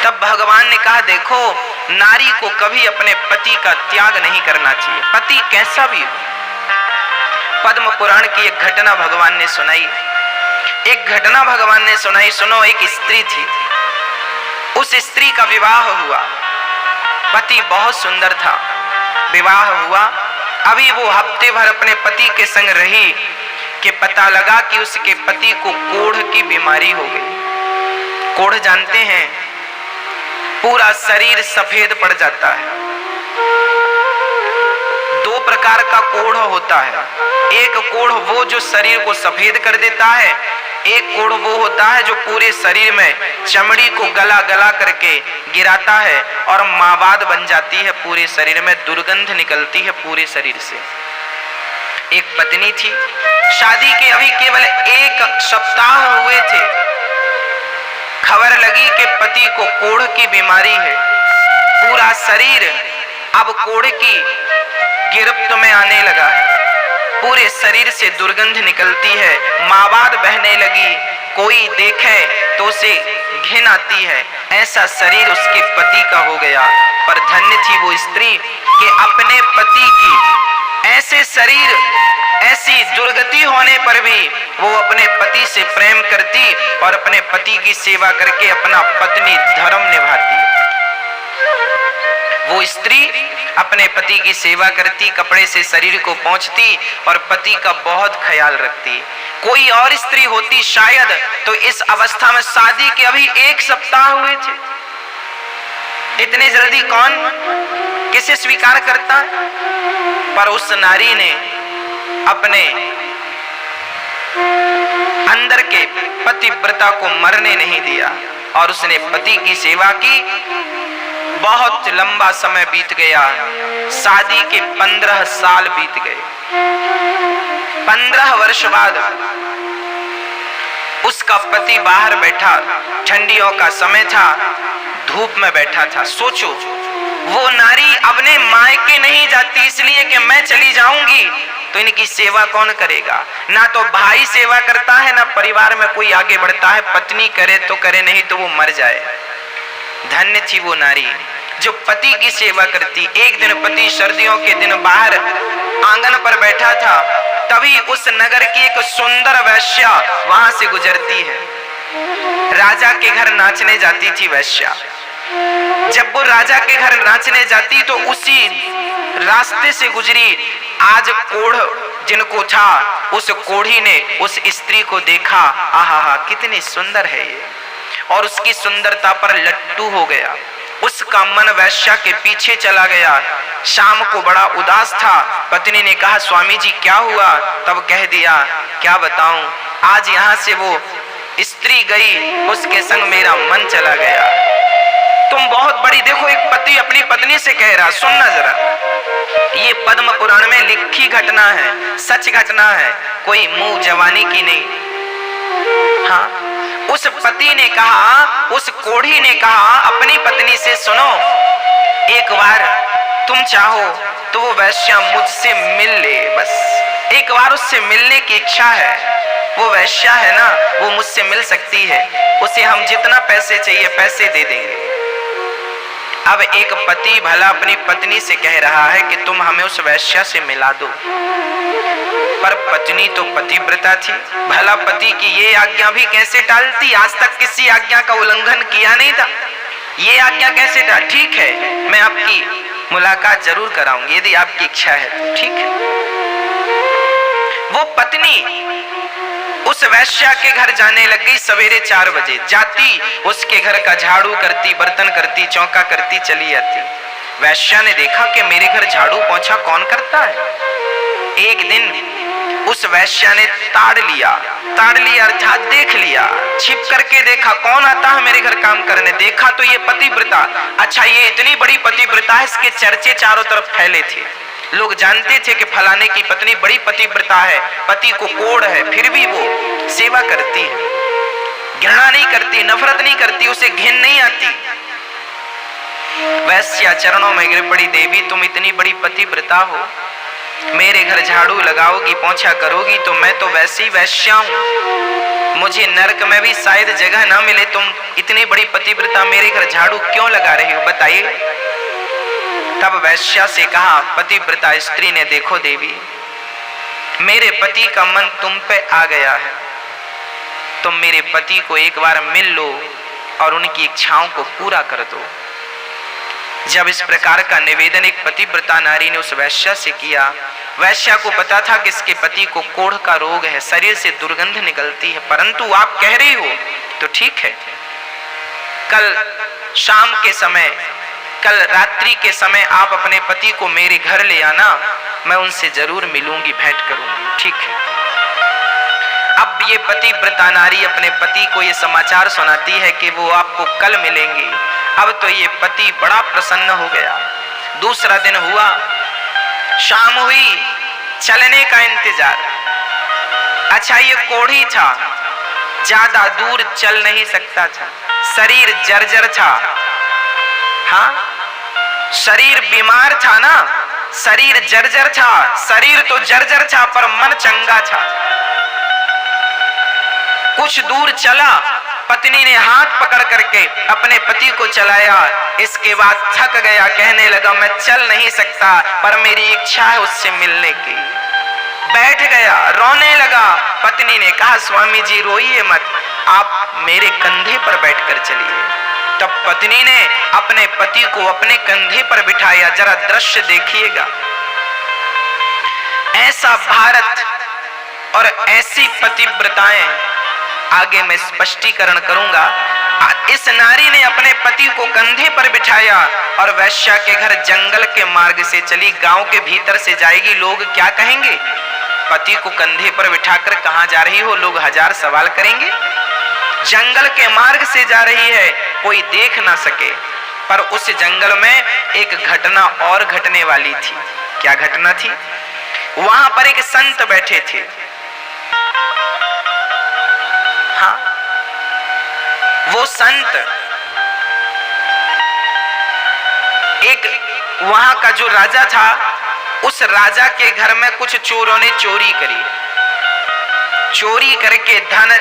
तब भगवान ने कहा, देखो नारी को कभी अपने पति का त्याग नहीं करना चाहिए, पति कैसा भी हो। पद्म पुराण की एक घटना भगवान ने सुनाई, सुनो। एक स्त्री थी, उस स्त्री का विवाह हुआ, पति बहुत सुंदर था, विवाह हुआ। अभी वो हफ्ते भर अपने पति के संग रही कि पता लगा कि उसके पति को कोढ़ की बीमारी हो गई। कोढ़ जानते हैं, पूरा शरीर सफेद पड़ जाता है। दो प्रकार का कोढ़ होता है, एक कोढ़ वो जो शरीर को सफेद कर देता है, एक कोढ़ वो होता है जो पूरे शरीर में चमड़ी को गला गला करके गिराता है और मावाद बन जाती है, पूरे शरीर में दुर्गंध निकलती है पूरे शरीर से। एक पत्नी थी, शादी के अभी केवल 1 सप्ताह हुए थे, खबर लगी कि पति को कोढ़ की बीमारी है, पूरा शरीर अब कोढ़ की गिरफ्त में आने लगा है, पूरे शरीर से दुर्गंध निकलती है, मावाद बहने लगी, कोई देखे तो उसे घिन आती है, ऐसा शरीर उसके पति का हो गया। पर धन्य थी वो स्त्री कि अपने पति की ऐसे शरीर, ऐसी दुर्गति होने पर भी वो अपने पति से प्रेम करती और अपने पति की सेवा करके अपना पत्नी धर्म निभाती। वो स्त्री अपने पति की सेवा करती, कपड़े से शरीर को पोंछती और पति का बहुत ख्याल रखती। कोई और स्त्री होती शायद तो इस अवस्था में, शादी के अभी 1 सप्ताह हुए थे, इतने जल्दी कौन किसे स्वीकार करता है? पर उस नारी ने अपने अंदर के पतिव्रता को मरने नहीं दिया और उसने पति की सेवा की। बहुत लंबा समय बीत गया, शादी के 15 साल बीत गए। 15 वर्ष बाद उसका पति बाहर बैठा, ठंडियों का समय था, धूप में बैठा था। सोचो, वो नारी अपने मायके नहीं जाती इसलिए कि मैं चली जाऊंगी तो इनकी सेवा कौन करेगा। ना तो भाई सेवा करता है, ना परिवार में कोई आगे बढ़ता है, पत्नी करे तो करे, नहीं तो वो मर जाए। धन्य थी वो नारी जो पति की सेवा करती। एक दिन पति सर्दियों के दिन बाहर आंगन पर बैठा था, तभी उस नगर की एक सुंदर वैश्या वहां से गुजरती है। राजा के घर नाचने जाती थी वैश्या। जब वो राजा के घर नाचने जाती तो उसी रास्ते से गुजरी। आज कोढ़ जिनको था, उस कोढ़ी ने उस स्त्री को देखा, आहा कितनी सुंदर है ये, और उसकी सुंदरता पर लट्टू हो गया। उसका मन वैश्या के पीछे चला गया। शाम को बड़ा उदास था। पत्नी ने कहा, स्वामी जी क्या हुआ? तब कह दिया, क्या बताऊं, आज यहाँ से वो स्त्री गई, उसके संग मेरा मन चला गया। तुम बहुत बड़ी, देखो एक पति अपनी पत्नी से कह रहा, सुनना जरा, ये पद्म पुराण में लिखी घटना है, सच घटना है, कोई मुंह जवानी की नहीं। हाँ, उस पति ने कहा, उस कोढ़ी ने कहा अपनी पत्नी से, सुनो एक बार तुम चाहो तो वो वैश्या मुझसे मिल ले, बस एक बार उससे मिलने की इच्छा है। वो वैश्या है ना, वो मुझसे मिल सकती है, उसे हम जितना पैसे चाहिए पैसे दे देंगे। अब एक पति भला अपनी पत्नी से कह रहा है कि तुम हमें उस वैश्या से मिला दो, पर पत्नी तो पतिव्रता थी, भला पति की ये आज्ञा भी कैसे टालती? आज तक किसी आज्ञा का उल्लंघन किया नहीं था, ये आज्ञा कैसे टाल? ठीक है, मैं आपकी मुलाकात जरूर कराऊंगी यदि आपकी इच्छा है तो, ठीक है। वो पत्नी उस वैश्या के घर जाने लग गई। सवेरे 4 बजे जाती, उसके घर का झाड़ू करती, बर्तन करती, चौका करती, चली जाती। वैश्या ने देखा कि मेरे घर झाड़ू पोंछा कौन करता है। एक दिन उस वैश्या ने ताड़ लिया अर्थात देख लिया, छिप करके देखा कौन आता है मेरे घर काम करने। देखा तो ये पतिव्रता, अच्छा ये इतनी बड़ी पतिव्रता है, इसके चर्चे चारों तरफ फैले थे। लोग जानते थे कि फलाने की पत्नी बड़ी पतिव्रता है, पति को कोढ़ है, फिर भी वो सेवा करती है, घृणा नहीं करती, नफरत नहीं करती, उसे घिन नहीं आती। वैश्या चरणों में गिर पड़ी, देवी तुम इतनी बड़ी पतिव्रता हो, मेरे घर झाड़ू लगाओगी, पोंछा करोगी तो मैं तो वैसी वैश्या हूं, मुझे नरक में भी शायद जगह ना मिले, तुम इतनी बड़ी पतिव्रता मेरे घर झाड़ू क्यों लगा रही हो, बताइए। तब वैश्या से कहा पतिव्रता स्त्री ने, देखो देवी, मेरे पति का मन तुम पे आ गया है, तुम मेरे पति को एक बार मिल लो और उनकी इच्छाओं को पूरा कर दो। जब इस प्रकार का निवेदन एक पतिव्रता नारी ने उस वैश्या से किया, वैश्या को पता था कि इसके पति को कोढ़ का रोग है, शरीर से दुर्गंध निकलती है, परंतु आप कह रही हो तो ठीक है, कल शाम के समय, कल रात्रि के समय आप अपने पति को मेरे घर ले आना, मैं उनसे जरूर मिलूंगी, भेंट करूंगी, ठीक है। अब ये पतिव्रता नारी अपने पति को ये समाचार सुनाती है कि वो आपको कल मिलेंगे। अब तो ये पति बड़ा प्रसन्न हो गया। दूसरा दिन हुआ, शाम हुई, चलने का इंतजार। अच्छा, ये कोढ़ी था, ज्यादा दूर चल नहीं सकता था, शरीर जर्जर था। हाँ, शरीर बीमार था ना, शरीर जर्जर था, शरीर तो जर्जर था पर मन चंगा था। कुछ दूर चला, पत्नी ने हाथ पकड़ करके अपने पति को चलाया, इसके बाद थक गया, कहने लगा मैं चल नहीं सकता पर मेरी इच्छा है उससे मिलने की। बैठ गया, रोने लगा। पत्नी ने कहा स्वामी जी रोइए मत, आप मेरे कंधे पर बैठकर चलिए। तब पत्नी ने अपने पति को अपने कंधे पर बिठाया। जरा दृश्य देखिएगा, ऐसा भारत और ऐसी पतिव्रताएं आगे मैं स्पष्टीकरण करूंगा। इस नारी ने अपने पति को कंधे पर बिठाया और वैश्या के घर जंगल के मार्ग से चली, गांव के भीतर से जाएगी, लोग क्या कहेंगे, पति को कंधे पर बिठाकर कहां जा रही हो, लोग हजार सवाल करेंगे। जंगल के मार्ग से जा रही है, कोई देख ना सके। पर उस जंगल में एक घटना और घटने वाली थी। क्या घटना थी? वहां पर एक संत बैठे थे। हाँ, वो संत, एक वहां का जो राजा था, उस राजा के घर में कुछ चोरों ने चोरी करी। चोरी करके धन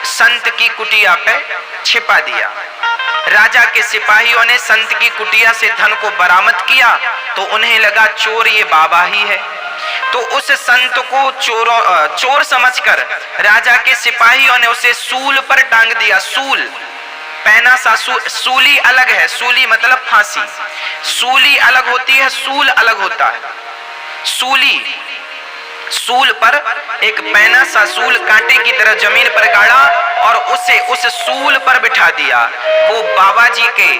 संत की कुटिया पे छिपा दिया। राजा के सिपाहियों ने संत की कुटिया से धन को बरामद किया तो उन्हें लगा चोर ये बाबा ही है। तो उस संत को चोर समझकर राजा के सिपाहियों ने उसे सूल पर टांग दिया। सूल पहना सा, सूली अलग है, सूली मतलब फांसी, सूली अलग होती है, सूल अलग होता है। सूली, सूल पर एक पैना सा सूल कांटे की तरह जमीन पर गाड़ा और उसे उस सूल पर बिठा दिया। वो बाबा जी के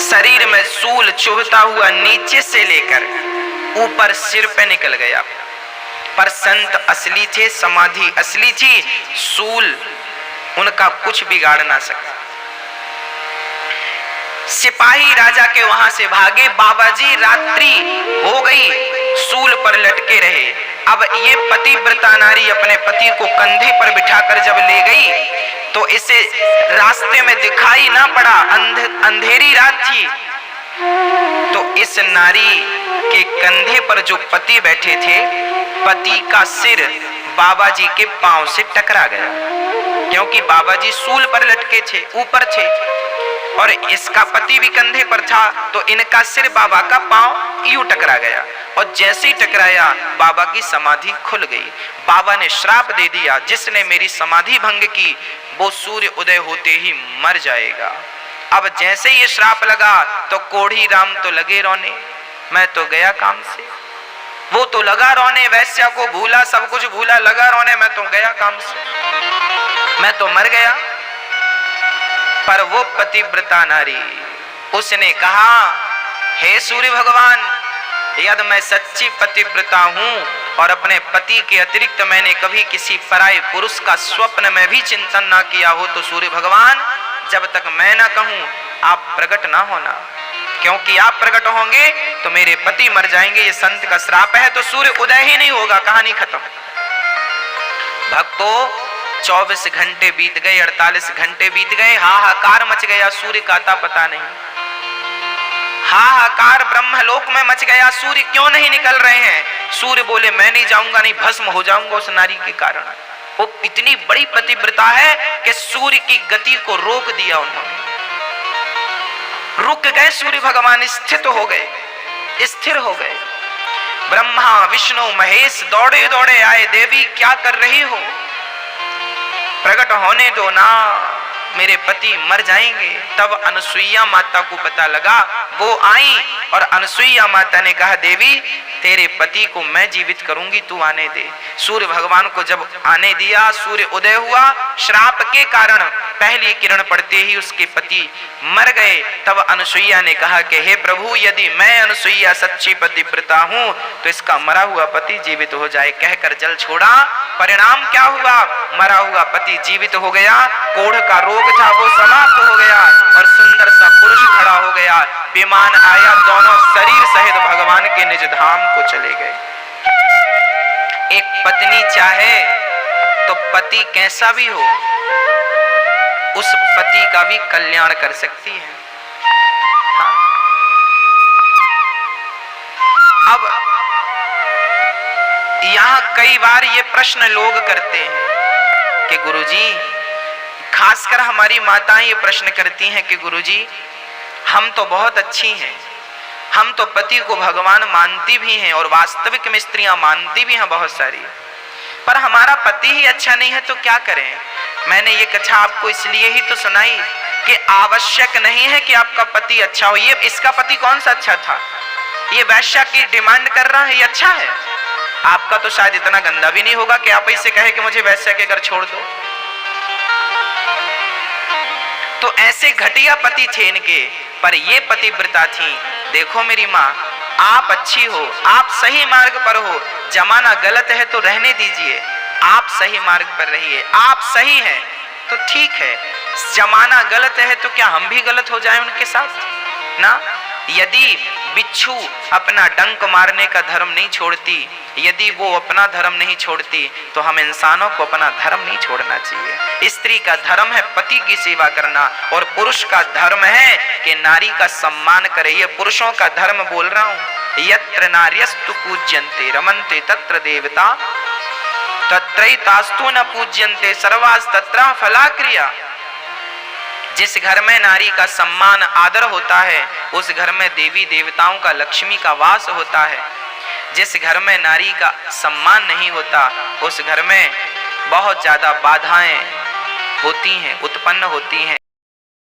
शरीर में सूल चुभता हुआ नीचे से लेकर ऊपर सिर पे निकल गया। पर संत असली थे, समाधि असली थी, सूल उनका कुछ बिगाड़ ना सका। सिपाही राजा के वहां से भागे। बाबा जी रात्रि हो गई, सूल पर लटके रहे। अब ये पतिव्रता नारी अपने पति को कंधे पर बिठाकर जब ले गई तो इसे रास्ते में दिखाई ना पड़ा, अंधेरी रात थी। तो इस नारी के कंधे पर जो पति बैठे थे, पति का सिर बाबा जी के पांव से टकरा गया, क्योंकि बाबा जी सूल पर लटके थे, ऊपर थे, और इसका पति भी कंधे पर था। तो इनका सिर बाबा का पांव यूं टकरा गया, और जैसे ही टकराया बाबा की समाधि खुल गई। बाबा ने श्राप दे दिया, जिसने मेरी समाधि भंग की वो सूर्य उदय होते ही मर जाएगा। अब जैसे ये श्राप लगा तो कोढ़ी राम तो लगे रोने, मैं तो गया काम से। वो तो लगा रोने, वैश्या को भूला, सब कुछ भूला, लगा रोने, मैं तो गया काम से, मैं तो मर गया। पर वो पतिव्रता नारी, उसने कहा हे सूर्य भगवान, यदि मैं सच्ची पतिव्रता हूं और अपने पति के अतिरिक्त मैंने कभी किसी पराये पुरुष का स्वप्न में भी चिंतन ना किया हो, तो सूर्य भगवान जब तक मैं ना कहूं आप प्रकट ना होना, क्योंकि आप प्रकट होंगे तो मेरे पति मर जाएंगे। ये संत का श्राप है, तो सूर्य उदय ही नहीं होगा, कहानी खत्म। भक्तों 24 घंटे बीत गए, 48 घंटे बीत गए, हाहाकार मच गया, सूर्य का आता पता नहीं। हाहाकार ब्रह्मलोक में मच गया, सूर्य क्यों नहीं निकल रहे हैं? सूर्य बोले मैं नहीं जाऊंगा, नहीं भस्म हो जाऊंगा उस नारी के कारण। वो इतनी बड़ी पतिव्रता है कि सूर्य की गति को रोक दिया उन्होंने, रुक गए सूर्य भगवान, स्थित हो गए, स्थिर हो गए। ब्रह्मा विष्णु महेश दौड़े दौड़े आए, देवी क्या कर रही हो, प्रकट होने दो ना, मेरे पति मर जाएंगे। तब अनसुईया माता को पता लगा, वो आई और अनसुईया माता ने कहा, देवी तेरे पति को मैं जीवित करूंगी, तू आने दे। सूर्य भगवान को जब आने दिया, सूर्य उदय हुआ, श्राप के कारण पहली किरण पड़ते ही उसके पति मर गए। तब अनसुईया ने कहा कि हे प्रभु, यदि मैं अनसुईया सच्ची पतिव्रता हूं तो इसका मरा हुआ पति जीवित हो जाए। कहकर जल छोड़ा, परिणाम क्या हुआ, मरा हुआ पति जीवित हो गया, कोढ़ का रोग था वो समाप्त हो गया और सुंदर सा पुरुष खड़ा हो गया। विमान आया, दोनों शरीर सहित भगवान के निज धाम को चले गए। एक पत्नी चाहे तो पति कैसा भी हो, उस पति का भी कल्याण कर सकती है। हाँ? अब यहां कई बार ये प्रश्न लोग करते हैं कि गुरुजी, खासकर हमारी माताएं ये प्रश्न करती हैं कि गुरुजी हम तो बहुत अच्छी हैं, हम तो पति को भगवान मानती भी हैं और वास्तविक में स्त्रियां मानती भी हैं बहुत सारी, पर हमारा पति ही अच्छा नहीं है तो क्या करें। मैंने ये कथा आपको इसलिए ही तो सुनाई कि आवश्यक नहीं है कि आपका पति अच्छा हो। ये इसका पति कौन सा अच्छा था, ये वैश्या की डिमांड कर रहा है, ये अच्छा है। आपका तो शायद इतना गंदा भी नहीं होगा कि आप इससे कहे कि मुझे वैश्या के घर छोड़ दो। तो ऐसे घटिया पति थे इनके, पर ये पतिव्रता थी। देखो मेरी माँ, आप अच्छी हो, आप सही मार्ग पर हो, जमाना गलत है तो रहने दीजिए, आप सही मार्ग पर रहिए, आप सही हैं तो ठीक है, जमाना गलत है तो क्या हम भी गलत हो जाएं उनके साथ ना। यदि बिच्छू अपना डंक मारने का धर्म नहीं छोड़ती, यदि वो अपना धर्म नहीं छोड़ती, तो हम इंसानों को अपना धर्म नहीं छोड़ना चाहिए। स्त्री का धर्म है पति की सेवा करना और पुरुष का धर्म है कि नारी का सम्मान करे। ये पुरुषों का धर्म बोल रहा हूं। यत्र नार्यस्तु पूज्यन्ते रमन्ते तत्र देवता तत्रैतास्तु न पूज्यन्ते सर्वास्तत्र फलाक्रिया। जिस घर में नारी का सम्मान आदर होता है, उस घर में देवी देवताओं का, लक्ष्मी का वास होता है। जिस घर में नारी का सम्मान नहीं होता, उस घर में बहुत ज्यादा बाधाएं होती हैं, उत्पन्न होती हैं।